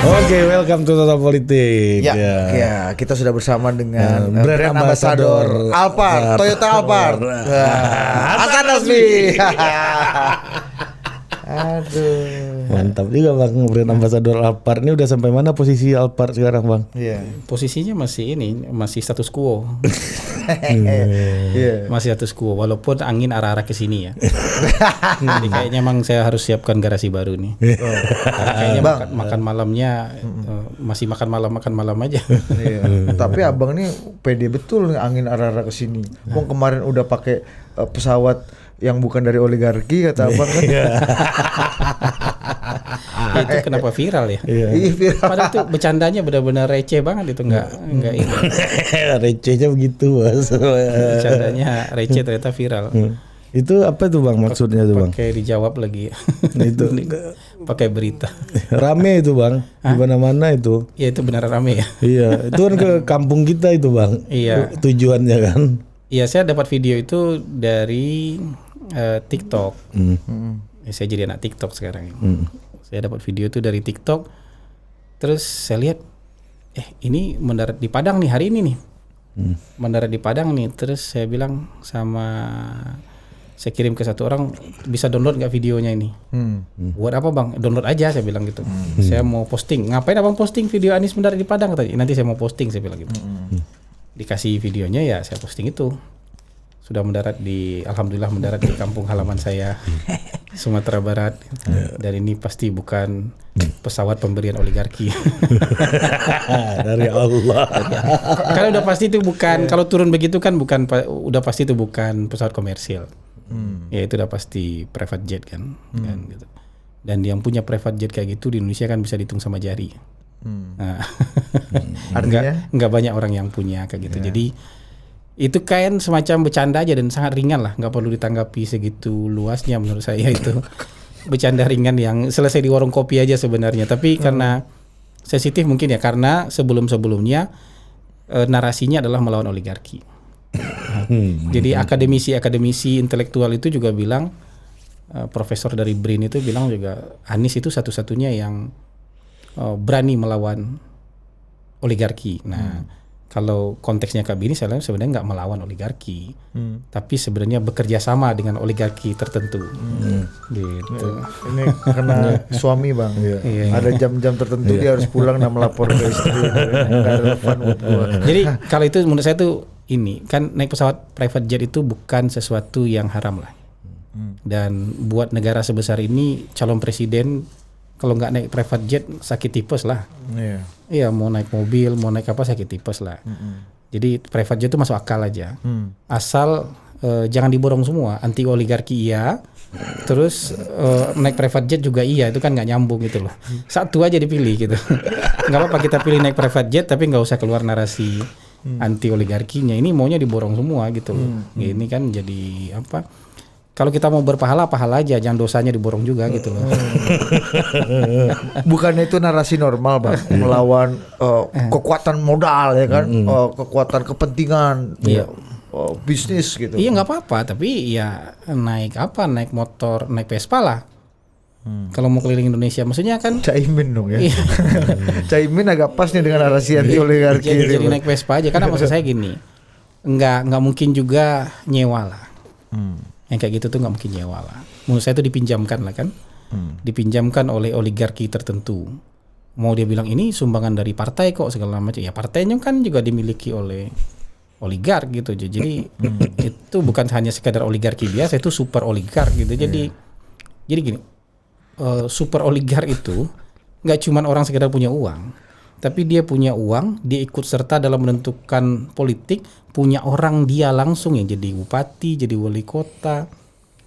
Oke, welcome to Total Politik. Ya, kita sudah bersama dengan brand ambassador Alphard, Toyota Alphard. Hasan Nasbi. Aduh. Mantap juga Bang, brand ambassador Alphard. Ini udah sampai mana posisi Alphard sekarang, Bang? Iya. Posisinya masih status quo. Iya. Masih status quo walaupun angin arah-arah ke sini ya. Jadi kayaknya emang saya harus siapkan garasi baru nih. Kayaknya makan malamnya masih makan malam aja. Iya. Tapi Abang nih pede betul nih angin arah-arah ke sini. Kok kemarin udah pakai pesawat yang bukan dari oligarki kata Abang kan. Itu kenapa viral ya? Iya, viral. Padahal itu bercandanya benar-benar receh banget itu enggak ini. Recehnya begitu, Mas. Bercandanya receh ternyata viral. Itu apa tuh Bang maksudnya tuh Bang? Pakai dijawab lagi. Itu pakai berita. Rame itu Bang, di mana-mana itu. Ya itu benar rame ya. Iya, itu kan ke kampung kita itu Bang. Iya. Tujuannya kan. Iya, saya dapat video itu dari TikTok. Saya jadi anak TikTok sekarang. Saya dapat video itu dari TikTok. Terus saya lihat, ini mendarat di Padang nih hari ini nih. Mendarat di Padang nih. Terus saya bilang saya kirim ke satu orang, bisa download nggak videonya ini? Buat apa Bang? Download aja saya bilang gitu. Saya mau posting. Ngapain Abang posting video Anies mendarat di Padang? Tadi nanti saya mau posting saya bilang gitu. Dikasih videonya ya saya posting itu. Sudah alhamdulillah mendarat di kampung halaman saya, Sumatera Barat. Dan ini pasti bukan pesawat pemberian oligarki. Dari Allah. Kalau udah pasti itu bukan, kalau turun begitu kan udah pasti itu bukan pesawat komersial. Ya itu udah pasti private jet kan gitu. Dan yang punya private jet kayak gitu di Indonesia kan bisa dihitung sama jari. Nah, Artinya nggak banyak orang yang punya kayak gitu. Jadi itu kan semacam bercanda aja dan sangat ringan lah, nggak perlu ditanggapi segitu luasnya menurut saya itu. Bercanda ringan yang selesai di warung kopi aja sebenarnya. Tapi karena sensitif mungkin ya, karena sebelumnya narasinya adalah melawan oligarki. Jadi akademisi intelektual itu juga bilang, profesor dari BRIN itu bilang juga Anies itu satu-satunya yang berani melawan oligarki. Nah, kalau konteksnya Kabini saya sebenarnya nggak melawan oligarki, tapi sebenarnya bekerja sama dengan oligarki tertentu. Gitu. ini karena suami Bang. Iya. Ada jam-jam tertentu dia harus pulang dan melapor ke istri. Nggak relevan buat gua. Jadi kalau itu menurut saya tuh ini kan naik pesawat private jet itu bukan sesuatu yang haram lah. Dan buat negara sebesar ini calon presiden kalau nggak naik private jet sakit tipes lah. Iya, mau naik mobil, mau naik apa sakit tipes lah. Jadi private jet itu masuk akal aja. Asal jangan diborong semua. Anti oligarki iya. Terus naik private jet juga iya. Itu kan nggak nyambung gitu loh. Satu aja dipilih gitu. Nggak apa-apa kita pilih naik private jet tapi nggak usah keluar narasi anti oligarkinya. Ini maunya diborong semua gitu loh. Ini kan jadi apa? Kalau kita mau berpahala, pahala aja, jangan dosanya diborong juga gitu loh. Bukannya itu narasi normal Bang, melawan kekuatan modal ya kan, kekuatan kepentingan, bisnis gitu. Iya nggak apa-apa, tapi ya naik motor, naik Vespa lah. Kalau mau keliling Indonesia, maksudnya kan Caimin dong ya. Caimin agak pas nih dengan narasi anti oligarki. Jadi naik Vespa aja, karena maksud saya gini, nggak mungkin juga nyewa lah. Yang kayak gitu tuh nggak mungkin nyewa lah. Menurut saya itu dipinjamkan lah kan, dipinjamkan oleh oligarki tertentu. Mau dia bilang ini sumbangan dari partai kok segala macam, ya partainya kan juga dimiliki oleh oligark gitu. Jadi itu bukan hanya sekadar oligarki biasa, itu super oligark gitu. Jadi gini, super oligark itu nggak cuma orang sekedar punya uang, tapi dia punya uang, dia ikut serta dalam menentukan politik, punya orang dia langsung yang jadi bupati, jadi wali kota,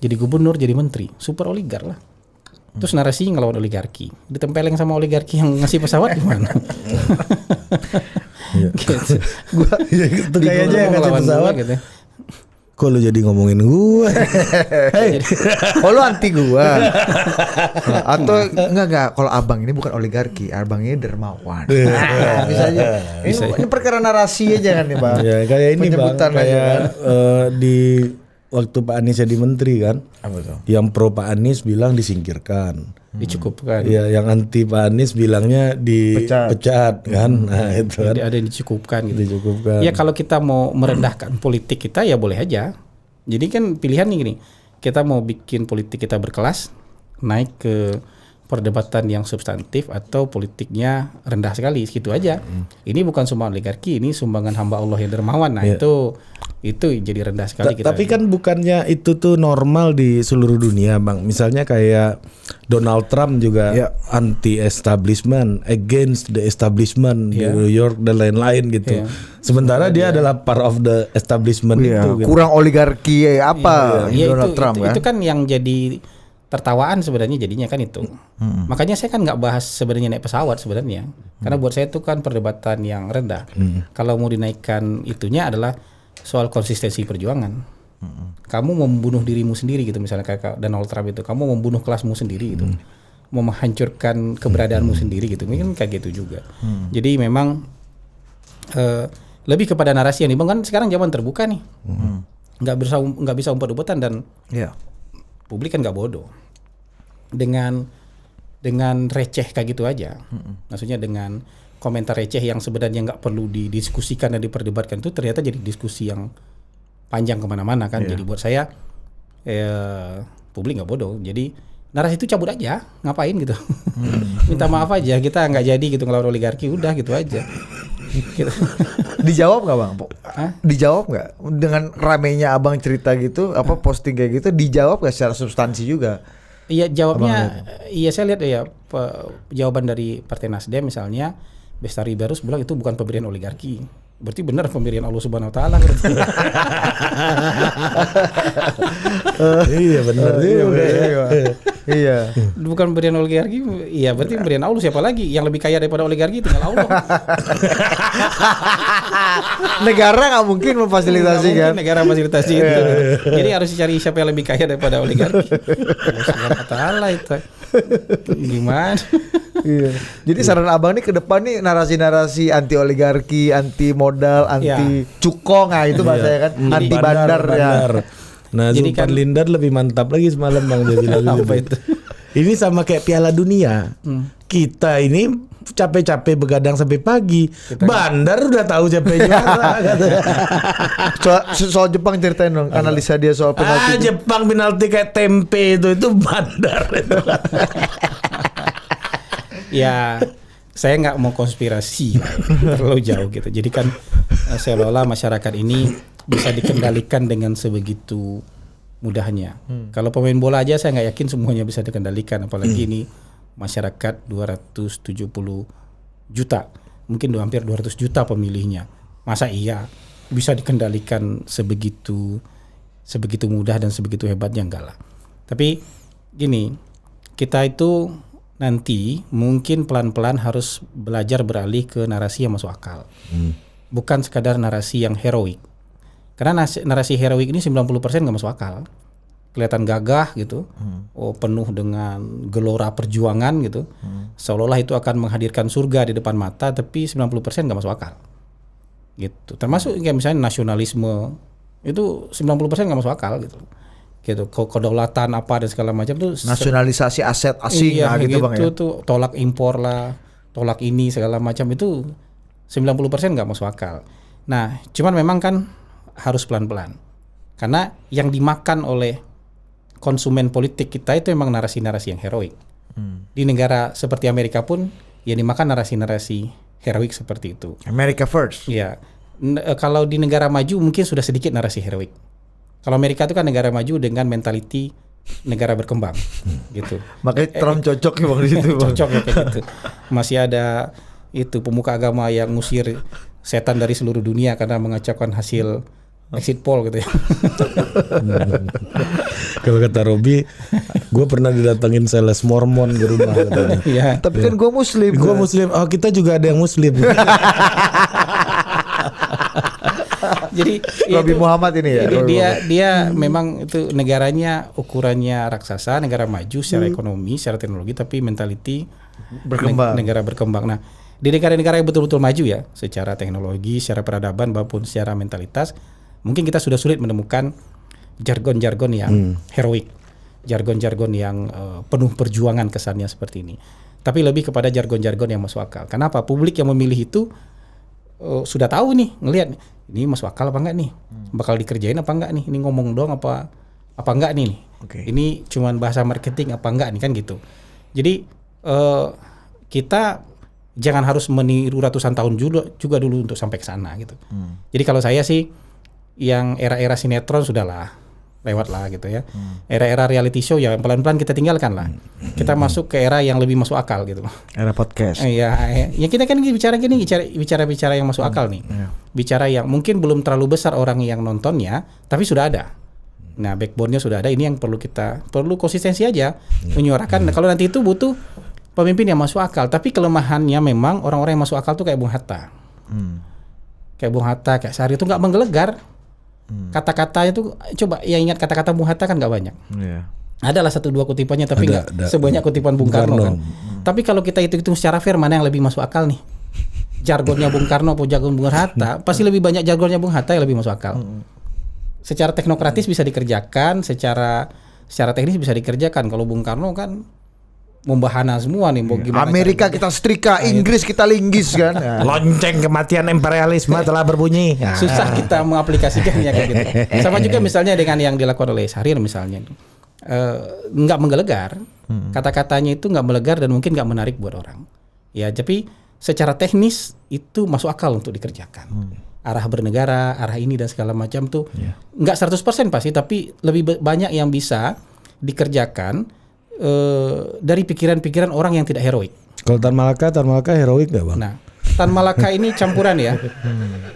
jadi gubernur, jadi menteri, super oligark lah. Terus narasinya ngelawan oligarki, ditempeleng sama oligarki yang ngasih pesawat gimana? Gitu. Gua itu kayaknya yang ngasih pesawat gitu. Kok lu jadi ngomongin gue? Oh lu anti gua? Atau enggak? Kalau abang ini bukan oligarki, abang ini dermawan. Bisa aja. Ini perkara narasi aja kan nih Bang. Ya kayak ini Bang, kayak di waktu Pak Anies jadi menteri kan. Apa tuh? Yang pro Pak Anies bilang disingkirkan. Dicukupkan. Iya, yang anti Pak Anies bilangnya dipecat kan. Nah, itu kan. Ada yang dicukupkan gitu. Dicukupkan. Ya kalau kita mau merendahkan politik kita ya boleh aja. Jadi kan pilihan nih gini. Kita mau bikin politik kita berkelas, naik ke perdebatan yang substantif atau politiknya rendah sekali, gitu aja. Ini bukan sumbangan oligarki, ini sumbangan hamba Allah yang dermawan. Nah, itu jadi rendah sekali kita. Tapi kan bukannya itu tuh normal di seluruh dunia, Bang. Misalnya kayak Donald Trump juga anti establishment, against the establishment di New York dan lain-lain gitu. Sementara dia adalah part of the establishment itu. Gitu. Kurang oligarki apa Donald Trump kan? Itu kan yang jadi tertawaan sebenarnya jadinya kan itu. Makanya saya kan nggak bahas sebenarnya naik pesawat sebenarnya. Karena buat saya itu kan perdebatan yang rendah. Kalau mau dinaikkan itunya adalah soal konsistensi perjuangan. Kamu membunuh dirimu sendiri gitu, misalnya kayak Donald Trump itu, kamu membunuh kelasmu sendiri gitu. Mau menghancurkan keberadaanmu sendiri gitu. Mungkin kayak gitu juga. Jadi memang lebih kepada narasi yang dibangun. Kan sekarang zaman terbuka nih. Nggak bisa umpet-umpetan dan publik kan nggak bodoh dengan receh kayak gitu aja. Maksudnya dengan komentar receh yang sebenarnya nggak perlu didiskusikan dan diperdebatkan itu ternyata jadi diskusi yang panjang kemana-mana kan. Jadi buat saya publik nggak bodoh. Jadi narasi itu cabut aja, ngapain gitu. Minta maaf aja, kita nggak jadi gitu ngelawan oligarki, udah gitu aja. Gitu. Dijawab nggak Bang? Dijawab nggak dengan ramenya Abang cerita gitu, apa posting kayak gitu, dijawab nggak secara substansi juga? Iya jawabnya, iya saya lihat ya jawaban dari Partai Nasdem misalnya, Bestari Barus bilang itu bukan pemberian oligarki. Berarti benar pemberian Allah Subhanahu Wa Taala. Iya benar juga. Iya. Bukan pemberian oligarki, iya berarti pemberian Allah. Siapa lagi yang lebih kaya daripada oligarki? Tinggal Allah. Negara nggak mungkin memfasilitasi kan? Negara fasilitasi itu. Jadi harus dicari siapa yang lebih kaya daripada oligarki. Allah Subhanahu Wa Taala itu. Gimana? Iya. Jadi saran Abang nih ke depan nih narasi-narasi anti oligarki, anti modal, anti cukong, nah itu bahasanya kan, anti bandar ya. Nah, jadi Zulpan kan Lindar lebih mantap lagi semalam Bang dia bilang apa itu? Ini sama kayak Piala Dunia. Kita ini capek-capek begadang sampai pagi. Bandar udah tahu siapa yang juara. Soal Jepang ceritain dong, analisa dia soal penalti. Jepang penalti kayak tempe itu Bandar itu. Ya, saya nggak mau konspirasi terlalu jauh gitu. Jadi kan seolah-olah masyarakat ini bisa dikendalikan dengan sebegitu mudahnya. Kalau pemain bola aja saya nggak yakin semuanya bisa dikendalikan, apalagi ini masyarakat 270 juta, mungkin hampir 200 juta pemilihnya. Masa iya bisa dikendalikan sebegitu mudah dan sebegitu hebatnya? Enggak lah. Tapi gini, kita itu nanti mungkin pelan-pelan harus belajar beralih ke narasi yang masuk akal. Bukan sekadar narasi yang heroik. Karena narasi heroik ini 90% nggak masuk akal. Kelihatan gagah gitu. Penuh dengan gelora perjuangan gitu. Seolah-olah itu akan menghadirkan surga di depan mata, tapi 90% nggak masuk akal. Gitu. Termasuk kayak misalnya nasionalisme itu 90% nggak masuk akal gitu. Gitu, kedaulatan apa dan segala macam tuh nasionalisasi aset asing gitu Bang ya. Tuh tolak impor lah, tolak ini segala macam itu 90% nggak masuk akal. Nah, cuman memang kan harus pelan-pelan. Karena yang dimakan oleh konsumen politik kita itu memang narasi-narasi yang heroik. Di negara seperti Amerika pun yang dimakan narasi-narasi heroik seperti itu. America first. Ya. Kalau di negara maju mungkin sudah sedikit narasi heroik. Kalau Amerika itu kan negara maju dengan mentality negara berkembang, gitu. Makanya Trump cocok ya Bang di situ. Cocok ya kayak gitu. Masih ada itu pemuka agama yang ngusir setan dari seluruh dunia karena mengacaukan hasil exit poll gitu ya. Kalau kata Robi, gue pernah didatengin sales Mormon di rumah katanya. Iya. Tapi kan gue Muslim. Gue Muslim. Oh, kita juga ada yang Muslim. Jadi Robi Muhammad ini ya. Dia memang itu negaranya ukurannya raksasa, negara maju secara ekonomi, secara teknologi, tapi mentality berkembang. Negara berkembang. Nah, di negara-negara yang betul-betul maju ya, secara teknologi, secara peradaban maupun secara mentalitas, mungkin kita sudah sulit menemukan jargon-jargon yang heroik, jargon-jargon yang penuh perjuangan kesannya seperti ini. Tapi lebih kepada jargon-jargon yang masuk akal. Kenapa? Publik yang memilih itu sudah tahu nih, ngelihat ini masuk akal apa enggak nih, bakal dikerjain apa enggak nih, ini ngomong doang apa enggak nih, ini cuman bahasa marketing apa enggak nih, kan gitu. Jadi kita jangan harus meniru ratusan tahun juga dulu untuk sampai ke sana gitu. Jadi kalau saya sih yang era-era sinetron sudahlah lewat lah gitu ya. Era-era reality show ya pelan-pelan kita tinggalkan lah. Kita masuk ke era yang lebih masuk akal gitu. Era podcast. Ya kita kan bicara yang masuk akal nih. Bicara yang mungkin belum terlalu besar orang yang nontonnya, tapi sudah ada. Nah, backbone-nya sudah ada. Ini yang perlu konsistensi aja menyuarakan. Kalau nanti itu butuh pemimpin yang masuk akal, tapi kelemahannya memang orang-orang yang masuk akal tuh kayak Bung Hatta. Kayak Bung Hatta, kayak Sahrir itu nggak menggelegar. Kata-katanya tuh coba yang ingat kata-kata Bung Hatta kan nggak banyak. Adalah 1-2 kutipannya tapi nggak sebanyak kutipan Bung Karno kan. Tapi kalau kita hitung secara fair mana yang lebih masuk akal nih? Jargonnya Bung Karno atau jargon Bung Hatta? Pasti lebih banyak jargonnya Bung Hatta yang lebih masuk akal. Secara teknokratis bisa dikerjakan, secara teknis bisa dikerjakan. Kalau Bung Karno kan membahana semua nih, mau gimana Amerika kita setrika, Inggris kita linggis kan. Lonceng kematian imperialisme telah berbunyi. Susah kita mengaplikasikannya kayak gitu. Sama juga misalnya dengan yang dilakukan oleh Sahrir misalnya, nggak menggelegar, kata-katanya itu nggak melegar dan mungkin nggak menarik buat orang. Ya, tapi secara teknis itu masuk akal untuk dikerjakan. Arah bernegara, arah ini dan segala macam tuh nggak 100% pasti, tapi lebih banyak yang bisa dikerjakan dari pikiran-pikiran orang yang tidak heroik. Kalau Tan Malaka heroik nggak bang? Nah, Tan Malaka ini campuran ya.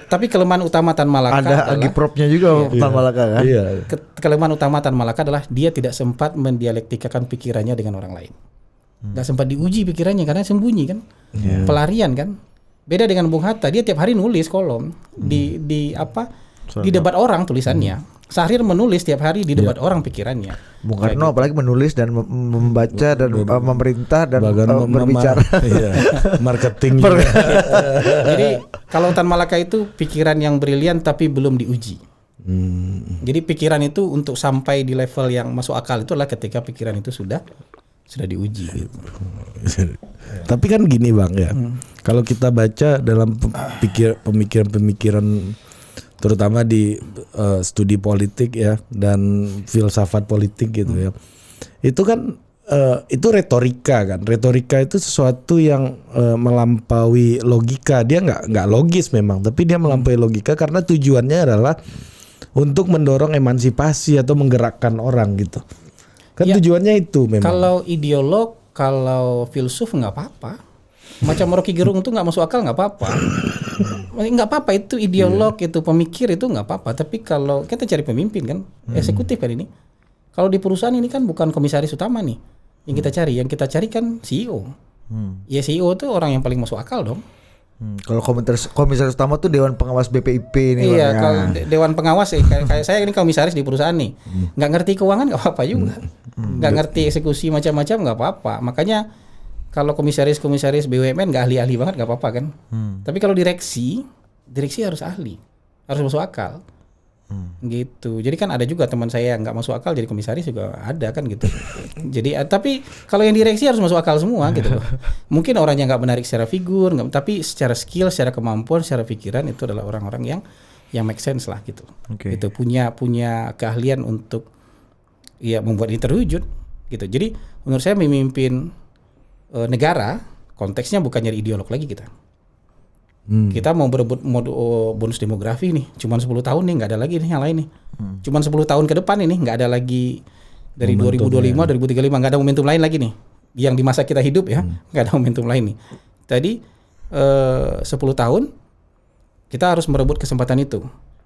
Tapi kelemahan utama Tan Malaka ada agipropnya juga Tan Malaka kan. Kelemahan utama Tan Malaka adalah dia tidak sempat mendialektikakan pikirannya dengan orang lain. Nggak sempat diuji pikirannya karena sembunyi kan, pelarian kan. Beda dengan Bung Hatta, dia tiap hari nulis kolom di debat orang tulisannya. Sahrir menulis tiap hari di debat orang pikirannya. Bung Karno apalagi menulis dan membaca dan memerintah dan berbicara. Marketing. Jadi kalau Tan Malaka itu pikiran yang brilian tapi belum diuji. Jadi pikiran itu untuk sampai di level yang masuk akal itu adalah ketika pikiran itu sudah diuji. Gitu. Tapi kan gini bang ya, kalau kita baca dalam pemikiran terutama di studi politik ya dan filsafat politik gitu ya, itu kan itu retorika kan. Retorika itu sesuatu yang melampaui logika. Dia nggak logis memang, tapi dia melampaui logika karena tujuannya adalah untuk mendorong emansipasi atau menggerakkan orang gitu. Kan tujuannya itu memang. Kalau ideolog, kalau filsuf nggak apa-apa. Macam Rocky Gerung itu nggak masuk akal nggak apa-apa. Nggak apa-apa itu ideolog itu pemikir itu nggak apa-apa. Tapi kalau kita cari pemimpin kan, eksekutif kan ini. Kalau di perusahaan ini kan bukan komisaris utama nih yang kita cari. Yang kita cari kan CEO. Ya CEO itu orang yang paling masuk akal dong. Kalau komisaris utama tuh Dewan Pengawas BPIP ini. Iya, kalau Dewan Pengawas kayak saya ini komisaris di perusahaan nih, nggak ngerti keuangan nggak apa-apa juga, nggak ngerti eksekusi macam-macam nggak apa-apa. Makanya kalau komisaris BUMN nggak ahli-ahli banget nggak apa-apa kan. Tapi kalau direksi harus ahli, harus masuk akal. Gitu. Jadi kan ada juga teman saya yang nggak masuk akal jadi komisaris juga ada kan gitu. Jadi tapi kalau yang direksi harus masuk akal semua gitu loh. Mungkin orangnya nggak menarik secara figur, tapi secara skill, secara kemampuan, secara pikiran itu adalah orang-orang yang make sense lah gitu. Itu punya keahlian untuk ya membuat ini terwujud gitu. Jadi menurut saya memimpin negara konteksnya bukan nyari ideolog lagi kita. Kita mau berebut bonus demografi nih, cuman 10 tahun nih, nggak ada lagi nih yang lain nih. Cuman 10 tahun ke depan ini nggak ada lagi dari momentum 2025, 2035 nggak ada momentum lain lagi nih. Yang di masa kita hidup ya, nggak ada momentum lain nih. Tadi 10 tahun kita harus merebut kesempatan itu.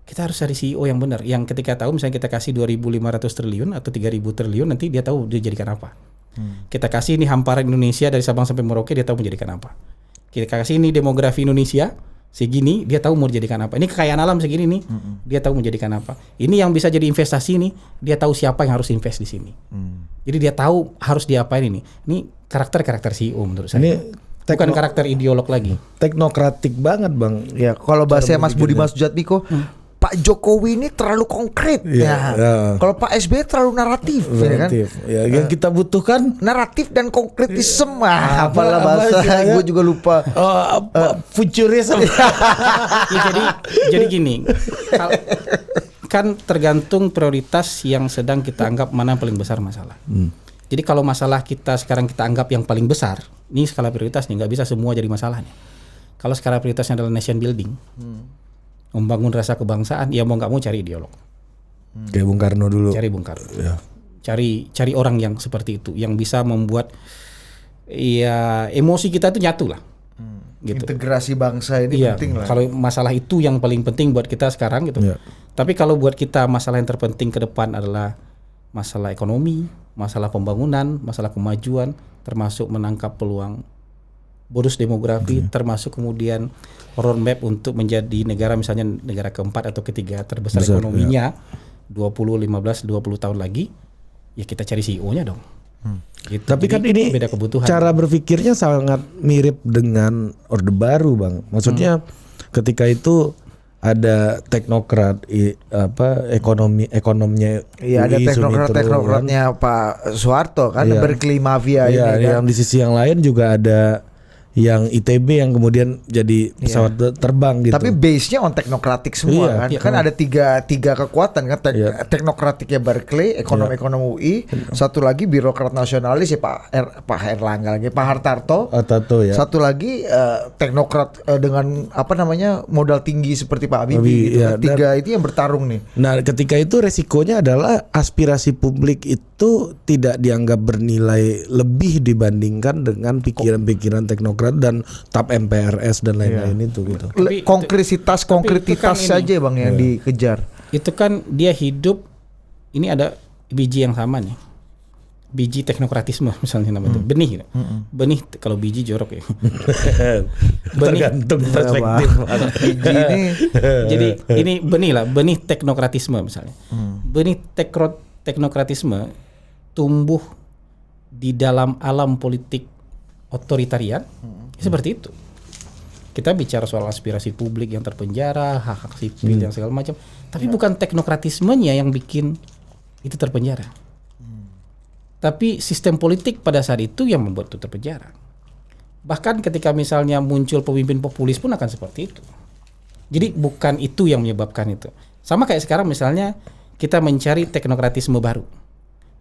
Kita harus cari CEO yang benar, yang ketika tahu misalnya kita kasih 2.500 triliun atau 3.000 triliun nanti dia tahu dia jadikan apa. Kita kasih ini hamparan Indonesia dari Sabang sampai Merauke dia tahu menjadikan apa. Kita kasih ini demografi Indonesia segini, dia tahu mau dijadikan apa. Ini kekayaan alam segini nih, dia tahu menjadikan apa. Ini yang bisa jadi investasi nih, dia tahu siapa yang harus invest di sini. Jadi dia tahu harus diapain ini. Ini karakter CEO menurut saya. Ini bukan karakter ideolog lagi. Teknokratik banget bang. Ya kalau bahasa Mas Budiman Sujatmiko, Pak Jokowi ini terlalu konkret Kalau Pak SBY terlalu naratif. Ya kan? Yang kita butuhkan naratif dan konkretisme. Apalah bahasa gue juga lupa. Futurisme. Jadi gini. Kan tergantung prioritas yang sedang kita anggap mana yang paling besar masalah. Jadi kalau masalah kita sekarang kita anggap yang paling besar, ini skala prioritas nih, nggak bisa semua jadi masalahnya. Kalau skala prioritasnya adalah nation building, membangun rasa kebangsaan, ya mau nggak mau cari ideolog. Kayak Bung Karno dulu. Cari Bung Karno. Cari orang yang seperti itu, yang bisa membuat ya emosi kita itu nyatu lah. Gitu. Integrasi bangsa ini penting lah. Kalau masalah itu yang paling penting buat kita sekarang gitu. Tapi kalau buat kita masalah yang terpenting ke depan adalah masalah ekonomi, masalah pembangunan, masalah kemajuan, termasuk menangkap peluang bonus demografi, termasuk kemudian roadmap untuk menjadi negara misalnya negara keempat atau ketiga terbesar ekonominya 20 tahun lagi, ya kita cari CEO-nya dong. Gitu. Tapi kan ini beda kebutuhan. Cara berpikirnya sangat mirip dengan Orde Baru, Bang. Maksudnya ketika itu ada teknokrat ekonominya ada teknokratnya Pak Soeharto kan, Berkeley Mafia ini kan. Yang di sisi yang lain juga ada yang ITB yang kemudian jadi pesawat terbang gitu. Tapi base-nya on teknokratik semua kan. Kan ada tiga kekuatan kan. Teknokratiknya Berkeley, ekonom UI, satu lagi birokrat nasionalis ya Pak Erlangga lagi, Pak Hartarto. Satu lagi teknokrat dengan modal tinggi seperti Pak Habibie gitu. Tiga itu yang bertarung nih. Nah, ketika itu resikonya adalah aspirasi publik itu tidak dianggap bernilai lebih dibandingkan dengan pikiran-pikiran teknokrat dan TAP MPRS dan lain-lain itu gitu. Konkretitas saja Bang yang dikejar. Itu kan dia hidup, ini ada biji yang sama nih. Biji teknokratisme misalnya namanya benih. Benih kalau biji jorok ya. Tergantung perspektif. Biji ini. Jadi ini benih lah, benih teknokratisme misalnya. Benih teknokratisme tumbuh di dalam alam politik otoritarian, seperti itu. Kita bicara soal aspirasi publik yang terpenjara, hak-hak sipil yang segala macam, tapi bukan teknokratismenya yang bikin itu terpenjara. Tapi sistem politik pada saat itu yang membuat itu terpenjara. Bahkan ketika misalnya muncul pemimpin populis pun akan seperti itu. Jadi bukan itu yang menyebabkan itu. Sama kayak sekarang misalnya kita mencari teknokratisme baru.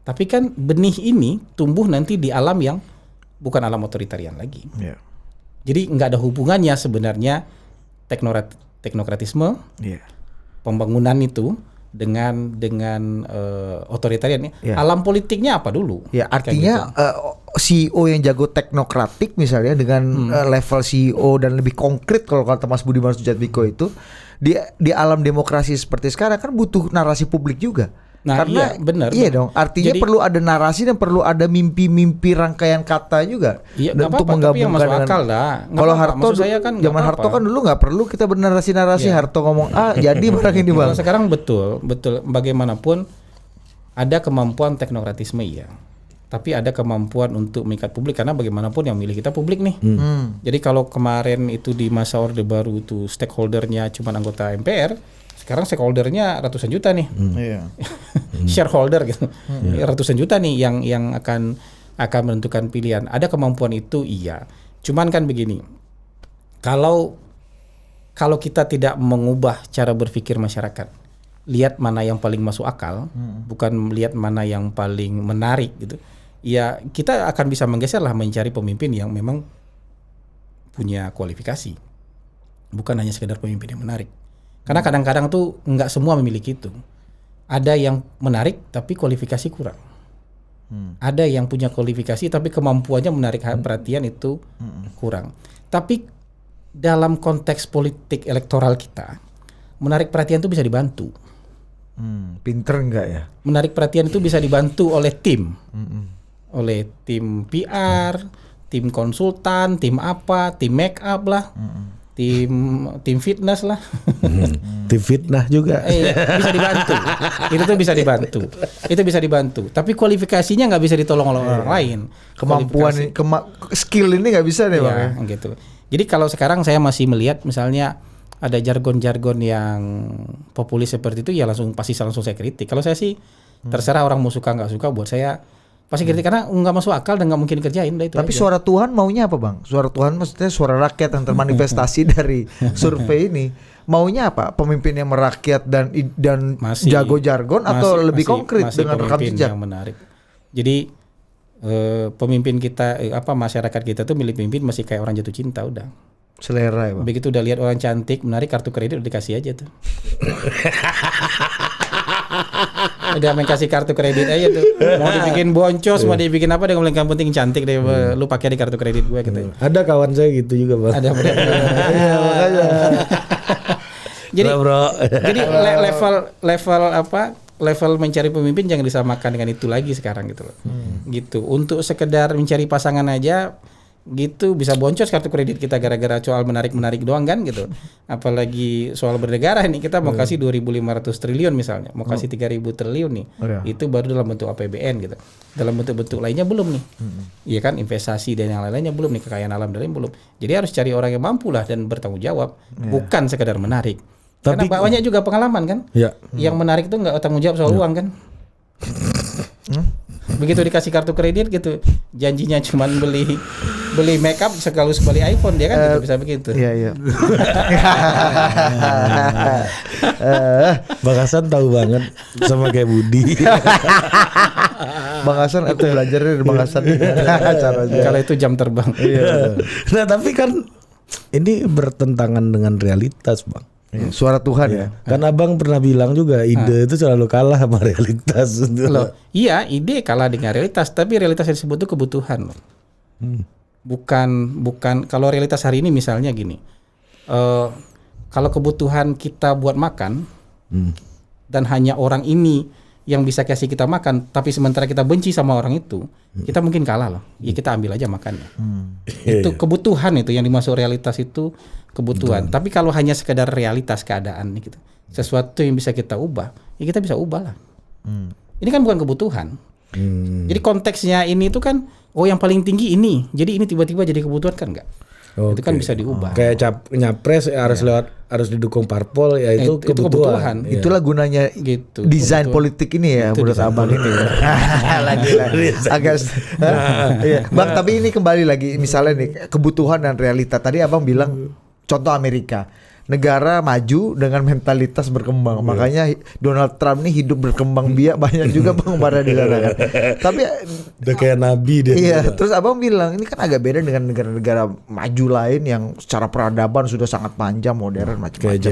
Tapi kan benih ini tumbuh nanti di alam yang bukan alam otoritarian lagi. Jadi nggak ada hubungannya sebenarnya teknokratisme, pembangunan itu dengan otoritarian. Alam politiknya apa dulu? Ya artinya CEO yang jago teknokratik misalnya dengan level CEO dan lebih konkret kalau kata Mas Budiman Sujatmiko itu di alam demokrasi seperti sekarang kan butuh narasi publik juga. Nah, karena benar. Dong. Artinya jadi, perlu ada narasi dan perlu ada mimpi-mimpi rangkaian kata juga untuk menggabungkan dengan. Kalau Harto kan zaman Harto kan dulu nggak perlu kita bernarasi-narasi. Harto ngomong jadi barang ini Bang. Sekarang betul bagaimanapun ada kemampuan teknokratisme tapi ada kemampuan untuk mengikat publik karena bagaimanapun yang milih kita publik nih. Jadi kalau kemarin itu di masa Orde Baru itu stakeholdernya cuma anggota MPR, sekarang stakeholdernya ratusan juta nih, shareholder gitu, ratusan juta nih yang akan menentukan pilihan. Ada kemampuan itu cuman kan begini, kalau kita tidak mengubah cara berpikir masyarakat, lihat mana yang paling masuk akal, bukan lihat mana yang paling menarik gitu, ya kita akan bisa menggeser lah mencari pemimpin yang memang punya kualifikasi, bukan hanya sekedar pemimpin yang menarik. Karena kadang-kadang tuh nggak semua memiliki itu. Ada yang menarik tapi kualifikasi kurang. Ada yang punya kualifikasi tapi kemampuannya menarik perhatian itu kurang. Tapi dalam konteks politik elektoral kita, menarik perhatian itu bisa dibantu. Pinter nggak ya? Menarik perhatian itu bisa dibantu oleh tim. Oleh tim PR, tim konsultan, tim make up lah. Tim fitness lah. Tim fitnah juga. Bisa dibantu. Itu bisa dibantu. Tapi kualifikasinya nggak bisa ditolong oleh orang lain. Kemampuan, skill ini nggak bisa nih Bang. Gitu. Jadi kalau sekarang saya masih melihat misalnya ada jargon-jargon yang populis seperti itu ya langsung saya kritik. Kalau saya sih terserah orang mau suka nggak suka, buat saya pasti kritik karena nggak masuk akal dan nggak mungkin kerjain. Itu tapi aja. Suara Tuhan maunya apa bang? Suara Tuhan maksudnya suara rakyat yang termanifestasi dari survei ini. Maunya apa? Pemimpin yang merakyat dan jago jargon atau lebih konkret dengan rekam jejak? Yang menarik. Jadi pemimpin kita masyarakat kita tuh milih pemimpin masih kayak orang jatuh cinta udah. Selera ya bang. Begitu udah lihat orang cantik menarik, kartu kredit udah dikasih aja tuh. Udah main kasih kartu kredit aja tuh. Mau dibikin boncos, mau dibikin apa, dia ngomong yang penting cantik deh, lu pakai di kartu kredit gue gitu. Ada kawan saya gitu juga bang. Ada jadi level mencari pemimpin jangan disamakan dengan itu lagi sekarang gitu loh. Gitu. Untuk sekedar mencari pasangan aja gitu bisa boncos kartu kredit kita gara-gara soal menarik doang kan gitu. Apalagi soal bernegara nih, kita mau kasih 2.500 triliun misalnya, mau kasih 3.000 triliun nih. Itu baru dalam bentuk APBN gitu. Dalam bentuk lainnya belum nih. Iya kan, investasi dan yang lain-lainnya belum nih, kekayaan alam dan lain belum. Jadi harus cari orang yang mampu lah dan bertanggung jawab, bukan sekedar menarik. Tapi karena banyak juga pengalaman kan. Yang menarik itu nggak tanggung jawab soal uang kan. Begitu dikasih kartu kredit gitu, janjinya cuma beli make up sekaligus beli iPhone, dia kan gitu, bisa begitu. Iya. Bang Hasan tahu banget sama kayak Budi. Bang Hasan aku belajar dari Bang Hasan. Kalau itu jam terbang. Nah tapi kan ini bertentangan dengan realitas bang. Suara Tuhan ya. Kan abang pernah bilang juga ide itu selalu kalah sama realitas. Loh, iya ide kalah dengan realitas, tapi realitas yang disebut itu kebutuhan loh. Bukan kalau realitas hari ini misalnya gini. Kalau kebutuhan kita buat makan dan hanya orang ini yang bisa kasih kita makan, tapi sementara kita benci sama orang itu, kita mungkin kalah loh. Ya kita ambil aja makannya. Itu kebutuhan, itu yang dimaksud realitas itu kebutuhan. Tapi kalau hanya sekedar realitas keadaan gitu, sesuatu yang bisa kita ubah, ya kita bisa ubah lah. Ini kan bukan kebutuhan. Jadi konteksnya ini itu kan, yang paling tinggi ini, jadi ini tiba-tiba jadi kebutuhan kan enggak? Itu kan bisa diubah. Kayak nyapres harus didukung parpol, ya itu kebutuhan. Itulah gunanya gitu. Desain politik ini ya, menurut abang ini. Lagi agak. Bang, tapi ini kembali lagi misalnya nih kebutuhan dan realita. Tadi abang bilang contoh Amerika, negara maju dengan mentalitas berkembang. Makanya Donald Trump nih hidup berkembang biak, banyak juga penggemar di sana kan. Tapi udah kayak nabi dia. Iya, terus abang bilang ini kan agak beda dengan negara-negara maju lain yang secara peradaban sudah sangat panjang, modern, macam-macam. Kayak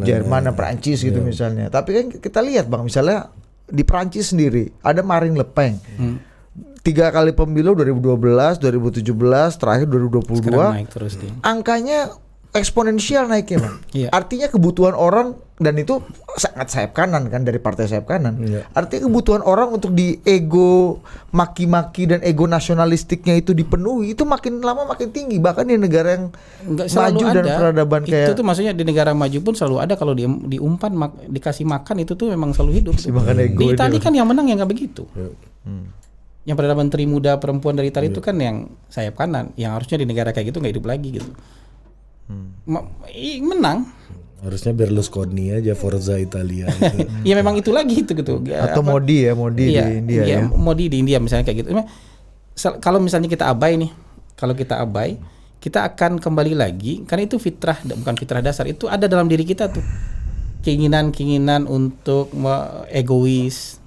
Jerman dan Perancis gitu misalnya. Tapi kan kita lihat bang, misalnya di Perancis sendiri ada Marine Le Pen. 3 kali pemilu 2012, 2017, terakhir 2022. Sekarang naik terus dia. Angkanya eksponensial naiknya bang. Artinya kebutuhan orang, dan itu sangat sayap kanan kan, dari partai sayap kanan. Artinya kebutuhan orang untuk di ego maki-maki dan ego nasionalistiknya itu dipenuhi, itu makin lama makin tinggi. Bahkan di negara yang maju dan peradaban kayak itu tuh maksudnya di negara maju pun selalu ada. Kalau diumpan dikasih makan itu tuh memang selalu hidup. Di Italia kan yang menang yang nggak begitu. Yang Perdana Menteri muda perempuan dari Italia itu kan yang sayap kanan, yang harusnya di negara kayak gitu nggak hidup lagi gitu. Menang. Harusnya Berlusconi aja, Forza Italia gitu. Ya memang itu lagi gitu. Atau Modi di India ya. Modi di India misalnya kayak gitu. Kalau misalnya kita abai nih, kita akan kembali lagi, karena itu bukan fitrah dasar, itu ada dalam diri kita tuh. Keinginan untuk egois,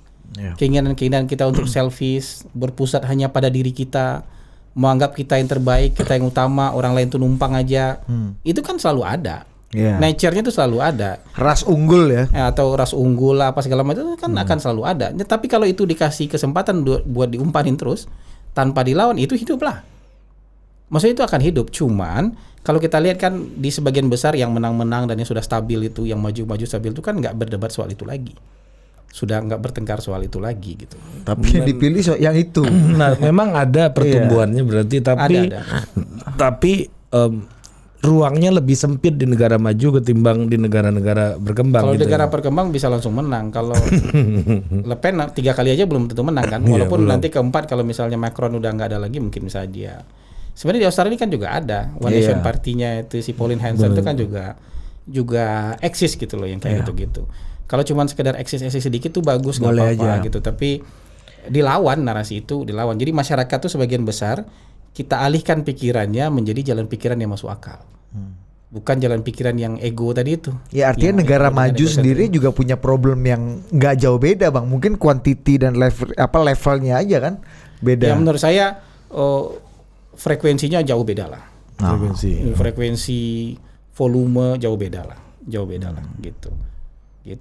keinginan kita untuk selfish, berpusat hanya pada diri kita, menganggap kita yang terbaik, kita yang utama, orang lain tuh numpang aja. Itu kan selalu ada. Nature-nya tuh selalu ada. Ras unggul ya. Atau ras unggul lah, apa segala macam itu kan akan selalu ada. Tapi kalau itu dikasih kesempatan buat diumpanin terus tanpa dilawan, itu hidup lah. Maksudnya itu akan hidup. Cuman kalau kita lihat kan di sebagian besar yang menang-menang dan yang sudah stabil itu, yang maju-maju stabil itu kan nggak berdebat soal itu lagi. Sudah nggak bertengkar soal itu lagi gitu. Tapi yang dipilih yang itu. Nah, memang ada pertumbuhannya berarti, tapi ruangnya lebih sempit di negara maju ketimbang di negara-negara berkembang. Kalau gitu negara berkembang bisa langsung menang. Kalau Le Pen 3 kali aja belum tentu menang kan. Walaupun nanti keempat kalau misalnya Macron udah nggak ada lagi, mungkin bisa dia. Sebenarnya di Australia ini kan juga ada One Nation Party-nya itu si Pauline Hanson itu kan juga juga eksis gitu loh yang kayak gitu-gitu. Kalau cuman sekedar eksis sedikit tuh bagus, nggak apa-apa gitu. Tapi dilawan, narasi itu dilawan. Jadi masyarakat tuh sebagian besar kita alihkan pikirannya menjadi jalan pikiran yang masuk akal. Bukan jalan pikiran yang ego tadi itu. Ya artinya negara maju sendiri juga punya problem yang nggak jauh beda bang. Mungkin quantity dan levelnya aja kan beda. Ya menurut saya frekuensinya jauh beda lah. Frekuensi, volume jauh beda lah gitu.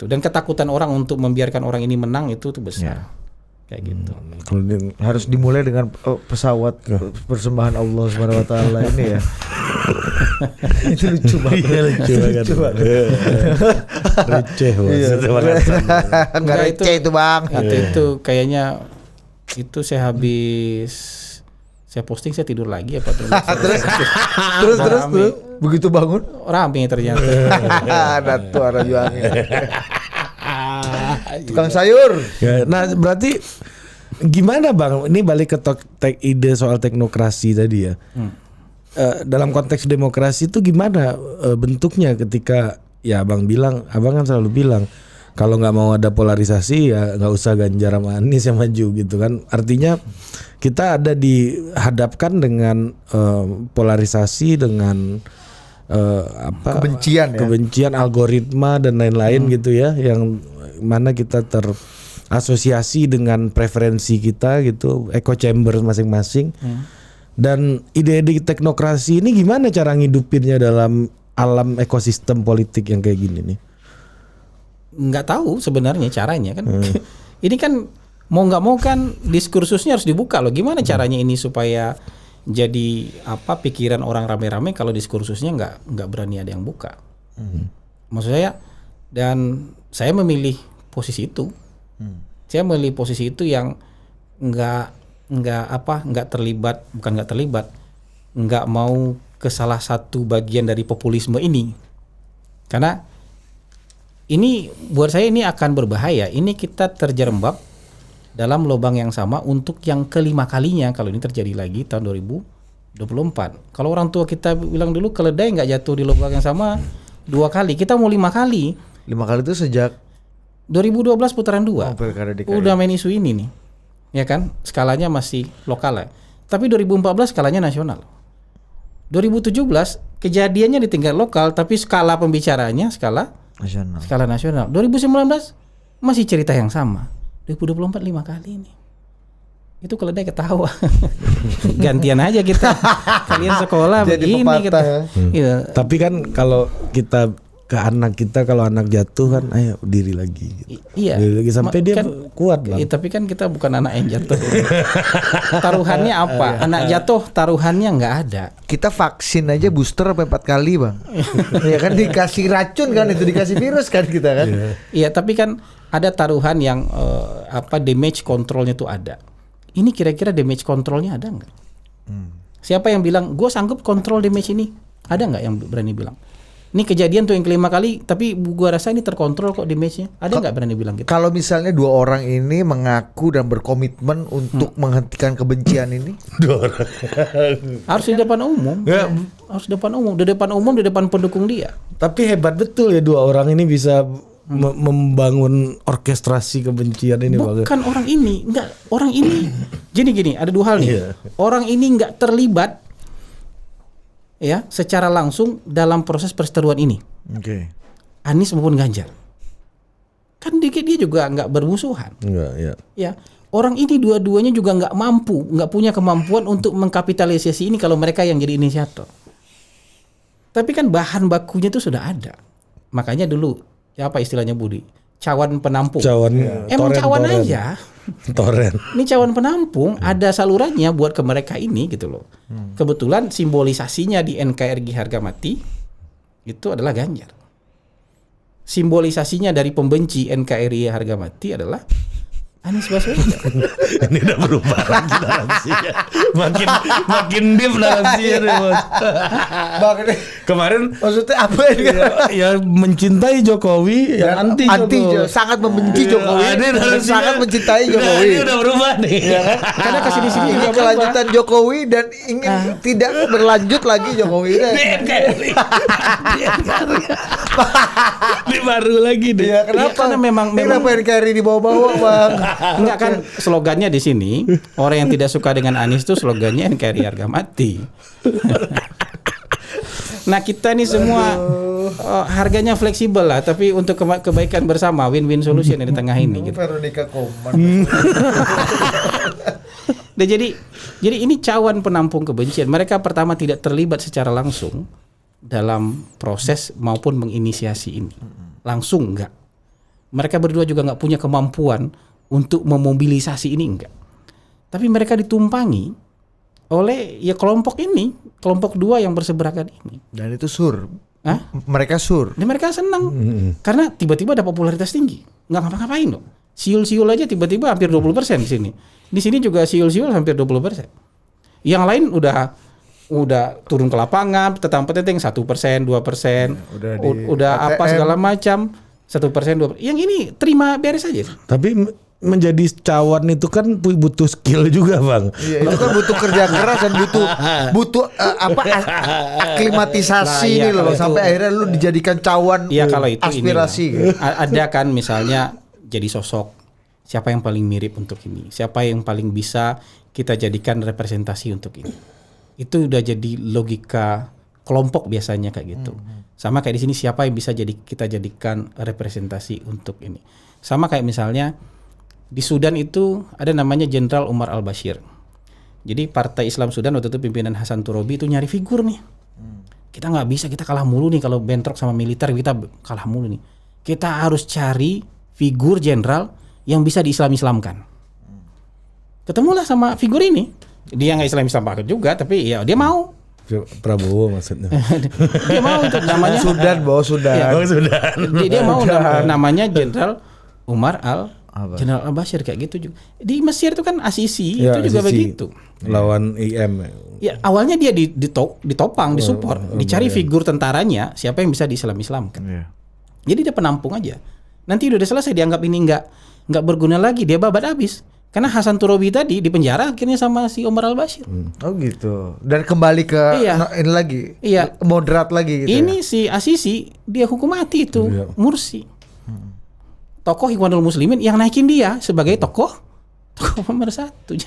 Dan ketakutan orang untuk membiarkan orang ini menang itu tuh besar. Kayak gitu. Harus dimulai dengan pesawat persembahan Allah Subhanahu wa taala ini ya. Itu lucu banget. Lucu banget. Receh Enggak receh itu, Bang. Itu kayaknya itu saya posting saya tidur lagi apa terus begitu bangun rame ternyata. Ada tuh orang jualnya. Tukang sayur. Nah berarti gimana bang? Ini balik ke ide soal teknokrasi tadi ya. Dalam konteks demokrasi itu gimana bentuknya ketika ya abang kan selalu bilang kalau nggak mau ada polarisasi ya nggak usah Ganjar sama Anies yang maju gitu kan. Artinya kita ada dihadapkan dengan polarisasi dengan kebencian, algoritma dan lain-lain gitu ya, yang mana kita terasosiasi dengan preferensi kita gitu, echo chamber masing-masing. Dan ide-ide teknokrasi ini gimana cara ngidupinnya dalam alam ekosistem politik yang kayak gini nih? Nggak tahu sebenarnya caranya kan. Ini kan mau nggak mau kan diskursusnya harus dibuka loh. Gimana caranya ini supaya jadi pikiran orang rame-rame kalau diskursusnya nggak berani ada yang buka. Maksud saya, dan saya memilih posisi itu. Saya memilih posisi itu yang nggak mau ke salah satu bagian dari populisme ini. Karena ini buat saya ini akan berbahaya. Ini kita terjerembab dalam lubang yang sama untuk yang kelima kalinya kalau ini terjadi lagi tahun 2024. Kalau orang tua kita bilang dulu keledai nggak jatuh di lubang yang sama 2 kali, kita mau 5 kali. 5 kali itu sejak 2012 putaran 2. Udah main isu ini nih. Ya kan? Skalanya masih lokal ya. Tapi 2014 skalanya nasional. 2017 kejadiannya di tingkat lokal tapi skala pembicaranya skala nasional. 2019 masih cerita yang sama. 2024 5 kali ini. Itu keledai ketawa. Gantian aja kita. Kalian sekolah jadi begini kita. Gitu. Tapi kan kalau kita ke anak kita, kalau anak jatuh kan ayo diri lagi gitu. Iya. Diri lagi sampai dia kuat bang. Tapi kan kita bukan anak yang jatuh. Taruhannya apa? Anak jatuh taruhannya nggak ada. Kita vaksin aja booster sampai 4 kali bang. Ya kan dikasih racun kan, itu dikasih virus kan kita kan. Iya tapi kan ada taruhan yang damage controlnya tuh ada. Ini kira-kira damage controlnya ada nggak? Siapa yang bilang gue sanggup kontrol damage ini? Ada nggak yang berani bilang? Ini kejadian tuh yang kelima kali, tapi gua rasa ini terkontrol kok damage-nya. Ada nggak berani bilang gitu? Kalau misalnya 2 orang ini mengaku dan berkomitmen untuk menghentikan kebencian ini, 2 orang harus di depan umum. Harus di depan umum, di depan pendukung dia. Tapi hebat betul ya 2 orang ini bisa membangun orkestrasi kebencian ini. Bukan orang ini, orang ini. Gini, ada 2 hal nih. Orang ini nggak terlibat ya secara langsung dalam proses perseteruan ini. Anies maupun Ganjar. Kan dia juga nggak bermusuhan. Ya. Orang ini dua-duanya juga nggak punya kemampuan untuk mengkapitalisasi ini kalau mereka yang jadi inisiator. Tapi kan bahan bakunya itu sudah ada. Makanya dulu ya apa istilahnya Budi? Cawan penampung. Emang cawan aja. Toren. Ini cawan penampung, ada salurannya buat ke mereka ini gitu loh. Kebetulan simbolisasinya di NKRI harga mati itu adalah Ganjar. Simbolisasinya dari pembenci NKRI harga mati adalah Anies Baswedan. Ini udah berubah lagi narasinya. Makin deep narasinya nih, Bos. Bang, ini Kemarin maksudnya apa ini? ya mencintai Jokowi, yang anti Jokowi. Sangat membenci Jokowi, Ini dan narasinya- sangat mencintai Jokowi. Ini udah berubah nih. Karena kesini-sini Ini juga kelanjutan Jokowi dan ingin tidak berlanjut lagi Jokowi. Ini baru lagi deh. Ya, kenapa? Karena memang Kenapa NKRI di bawah-bawah, Bang? enggak kan slogannya di sini, orang yang tidak suka dengan Anies itu slogannya NKRI harga mati. Nah, kita nih semua harganya fleksibel lah, tapi untuk kebaikan bersama, win-win solution di tengah ini gitu. Veronica Koman. Nah, jadi ini cawan penampung kebencian. Mereka pertama tidak terlibat secara langsung dalam proses maupun menginisiasi ini. Langsung enggak. Mereka berdua juga enggak punya kemampuan untuk memobilisasi ini, enggak. Tapi mereka ditumpangi oleh ya kelompok ini, kelompok dua yang berseberangan ini. Dan itu sur. Hah? Mereka sur. Dan mereka senang karena tiba-tiba ada popularitas tinggi. Nggak ngapa-ngapain loh. Siul-siul aja tiba-tiba hampir 20% di sini. Di sini juga siul-siul hampir 20%. Yang lain udah turun ke lapangan, tetang-teteng 1%, 2%, udah apa segala macam 1%, 2%. Yang ini terima beres aja. Tapi menjadi cawan itu kan butuh skill juga, Bang. Iya, itu kan butuh kerja keras dan butuh aklimatisasi Nah, iya, nih loh kalau sampai akhirnya lu dijadikan cawan Kalau itu aspirasi. ada kan misalnya jadi sosok siapa yang paling mirip untuk ini, siapa yang paling bisa kita jadikan representasi untuk ini. Itu udah jadi logika kelompok biasanya kayak gitu. Sama kayak di sini siapa yang bisa kita jadikan representasi untuk ini. Sama kayak misalnya di Sudan itu ada namanya Jenderal Umar al-Bashir. Jadi Partai Islam Sudan waktu itu pimpinan Hasan Turobi itu nyari figur nih. Kita nggak bisa, kita kalah mulu nih kalau bentrok sama militer, kita kalah mulu nih. Kita harus cari figur jenderal yang bisa di-Islam-Islamkan. Ketemulah sama figur ini. Dia nggak Islam-Islam banget juga, tapi ya dia mau. Prabowo maksudnya. Dia mau itu namanya Sudan, Sudan. Ya, Sudan. Dia mau namanya Jenderal Umar Jenderal al-Bashir kayak gitu juga. Di Mesir itu kan Asisi Ya, itu juga Asisi. begitu. Lawan IM. Ya awalnya dia ditopang, disupport, dicari figur tentaranya siapa yang bisa di-Islam-Islamkan. Jadi dia penampung aja. Nanti udah selesai dianggap ini nggak berguna lagi, dia babat habis. Karena Hasan Turobi tadi di penjara akhirnya sama si Umar al-Bashir. Oh gitu. Dan kembali ke ini lagi. Iya. Moderat lagi gitu. Ini si Asisi dia hukum mati itu, Mursi. Tokoh Ikhwanul Muslimin yang naikin dia sebagai tokoh pemersatu.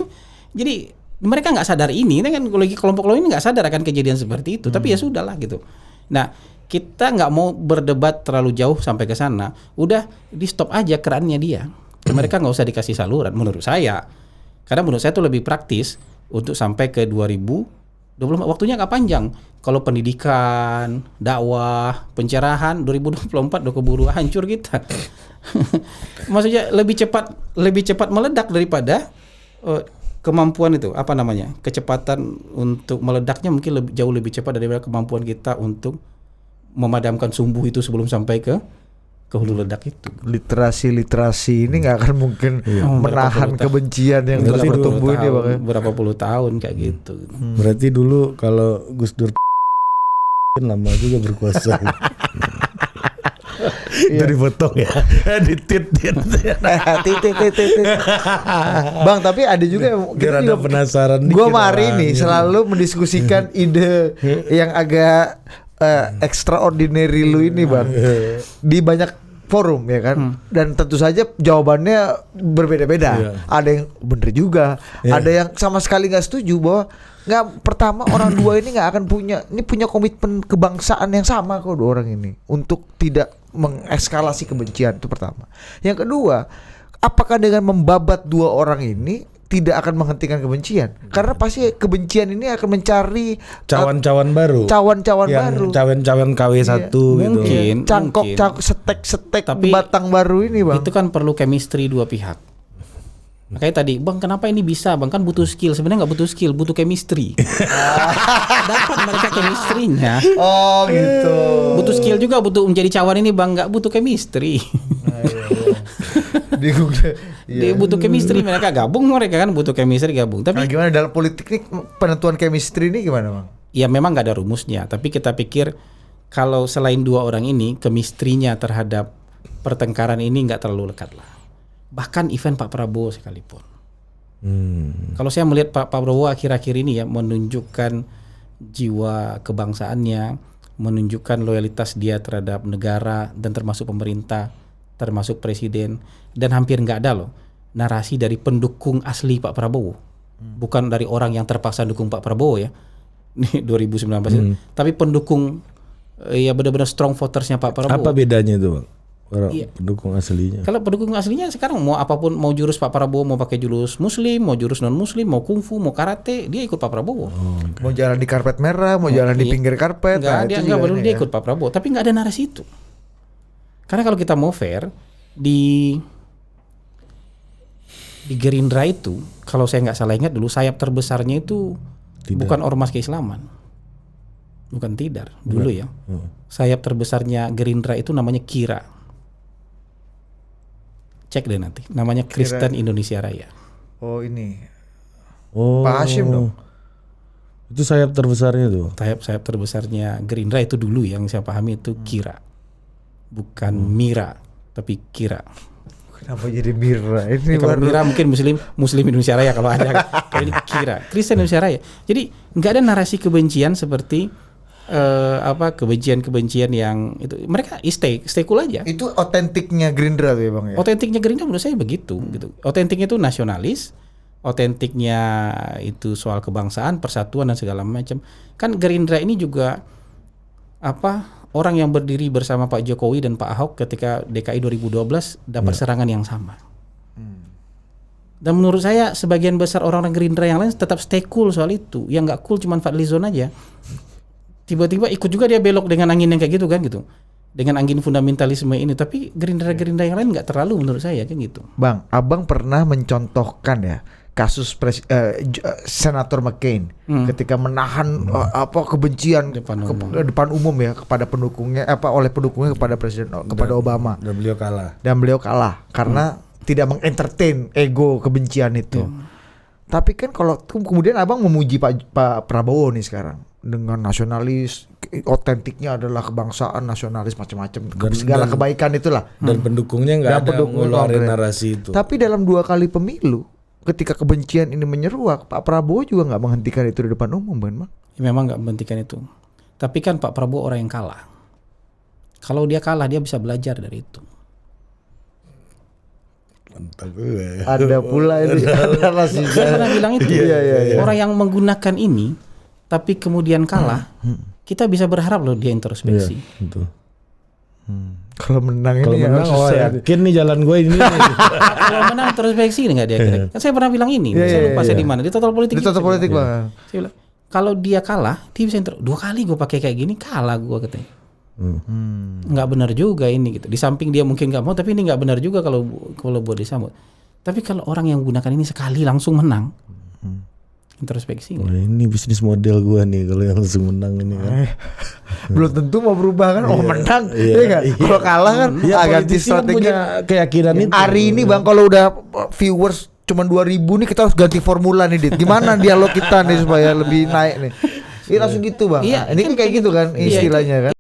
Jadi mereka nggak sadar ini kan kelompok ini nggak sadar akan kejadian seperti itu. Tapi ya sudahlah gitu. Nah kita nggak mau berdebat terlalu jauh sampai ke sana. Udah di stop aja kerannya dia. Mereka nggak usah dikasih saluran menurut saya. Karena menurut saya itu lebih praktis untuk sampai ke 2024. Waktunya nggak panjang. Kalau pendidikan, dakwah, pencerahan 2024 udah keburu hancur kita. Maksudnya lebih cepat meledak daripada kemampuan itu kecepatan untuk meledaknya mungkin jauh lebih cepat daripada kemampuan kita untuk memadamkan sumbu itu sebelum sampai ke hulu ledak itu. Literasi ini nggak akan mungkin menahan kebencian yang terus bertumbuh ini, Bang. Berapa puluh tahun kayak gitu. Berarti dulu kalau Gus Dur lama juga berkuasa. Itu dipotong ya. Ditit. Bang, tapi ada juga Biar ada penasaran. Gue mari nih selalu mendiskusikan ide yang agak extraordinary lu ini, Bang. Di banyak forum ya kan, dan tentu saja jawabannya berbeda-beda. Ada yang bener juga, ada yang sama sekali nggak setuju bahwa pertama orang dua ini nggak akan punya komitmen kebangsaan yang sama kok dua orang ini untuk tidak mengeskalasi kebencian. Itu pertama. Yang kedua, apakah dengan membabat dua orang ini tidak akan menghentikan kebencian? Karena pasti kebencian ini akan mencari cawan-cawan baru. Cawan-cawan baru. Cawan-cawan KW1 gitu. Mungkin. Cangkok setek batang baru ini, Bang. Itu kan perlu chemistry dua pihak. Makanya tadi, Bang, kenapa ini bisa? Bang, kan butuh skill. Sebenarnya nggak butuh skill, butuh chemistry. Dapat mereka chemistry-nya. Oh, gitu. Butuh skill juga, butuh menjadi cawan ini, Bang, nggak butuh chemistry. Bingung deh. Dia butuh chemistry, mereka kan butuh chemistry gabung. Tapi gimana dalam politik nih penentuan chemistry ini gimana Bang? Ya memang nggak ada rumusnya, tapi kita pikir kalau selain dua orang ini, chemistry-nya terhadap pertengkaran ini nggak terlalu lekat lah. Bahkan event Pak Prabowo sekalipun. Kalau saya melihat Pak Prabowo akhir-akhir ini ya menunjukkan jiwa kebangsaannya, menunjukkan loyalitas dia terhadap negara dan termasuk pemerintah, termasuk presiden, dan hampir nggak ada loh narasi dari pendukung asli Pak Prabowo, bukan dari orang yang terpaksa dukung Pak Prabowo ya, ini 2019, tapi pendukung ya benar-benar strong votersnya Pak Prabowo. Apa bedanya itu Bang? Pendukung aslinya. Kalau pendukung aslinya sekarang mau apapun, mau jurus Pak Prabowo, mau pakai jurus muslim, mau jurus non muslim, mau kungfu, mau karate, dia ikut Pak Prabowo. Mau jalan di karpet merah, mau jalan di pinggir karpet. Dia nggak perlu dia ikut Pak Prabowo. Tapi nggak ada narasi itu. Karena kalau kita mau fair di Gerindra itu, kalau saya nggak salah ingat dulu sayap terbesarnya itu bukan ormas keislaman, bukan Tidar dulu ya. Sayap terbesarnya Gerindra itu namanya KIRA. Cek deh nanti, namanya Kristen Indonesia Raya. Oh ini, Pak Hashim dong. Itu sayap terbesarnya tuh. Sayap terbesarnya Gerindra itu dulu yang saya pahami itu KIRA, bukan Mira, tapi KIRA. Kenapa jadi Mira? Ini kalau Mira mungkin Muslim Indonesia Raya kalau ada. Kalau ini KIRA, Kristen Indonesia Raya. Jadi nggak ada narasi kebencian seperti kebencian yang itu, mereka stay cool aja. Itu otentiknya Gerindra tuh ya Bang ya. Otentiknya Gerindra menurut saya begitu gitu. Otentiknya itu nasionalis, otentiknya itu soal kebangsaan, persatuan dan segala macam. Kan Gerindra ini juga orang yang berdiri bersama Pak Jokowi dan Pak Ahok ketika DKI 2012 dapat serangan yang sama. Dan menurut saya sebagian besar orang-orang Gerindra yang lain tetap stay cool soal itu. Yang nggak cool cuma Fadlizon aja. Tiba-tiba ikut juga dia belok dengan angin yang kayak gitu kan gitu, dengan angin fundamentalisme ini. Tapi Gerindra yang lain nggak terlalu menurut saya kan gitu. Bang, abang pernah mencontohkan ya kasus Senator McCain ketika menahan kebencian depan umum ya kepada pendukungnya oleh pendukungnya kepada presiden kepada Obama. Dan beliau kalah karena tidak mengentertain ego kebencian itu. Tapi kan kalau kemudian abang memuji Pak Prabowo nih sekarang dengan nasionalis, otentiknya adalah kebangsaan, nasionalis macam-macam, segala kebaikan itulah. Dan pendukungnya nggak ada ngeluarin narasi itu. Tapi dalam 2 kali pemilu, ketika kebencian ini menyeruak, Pak Prabowo juga nggak menghentikan itu di depan umum, Bang. Memang nggak menghentikan itu. Tapi kan Pak Prabowo orang yang kalah. Kalau dia kalah, dia bisa belajar dari itu. Ada pula ini narasi. Saya pernah bilang itu. Orang yang menggunakan ini tapi kemudian kalah, kita bisa berharap loh dia introspeksi. Kalau menang ini yakin nih jalan gue ini. Kalau menang introspeksi nggak dia kira. Kan saya pernah bilang ini. Saya lupa saya di mana. Di Total Politik. Di Total Politik Bang. Saya bilang kalau dia kalah, dia bisa 2 kali gue pakai kayak gini kalah gue katanya. Nggak benar juga ini gitu. Di samping dia mungkin nggak mau, tapi ini nggak benar juga kalau buat disambut. Tapi kalau orang yang menggunakan ini sekali langsung menang, introspeksi. Ini bisnis model gua nih kalau yang langsung menang ini kan. Belum tentu mau berubah kan. Menang, kan? Kalau kalah kan ganti strategi. Punya keyakinan itu. Hari ini Bang kalau udah viewers cuma 2.000 nih kita harus ganti formula nih, Dit. Gimana dialog kita nih supaya lebih naik nih? Iya langsung gitu Bang. Ini kan kayak gitu kan istilahnya kan.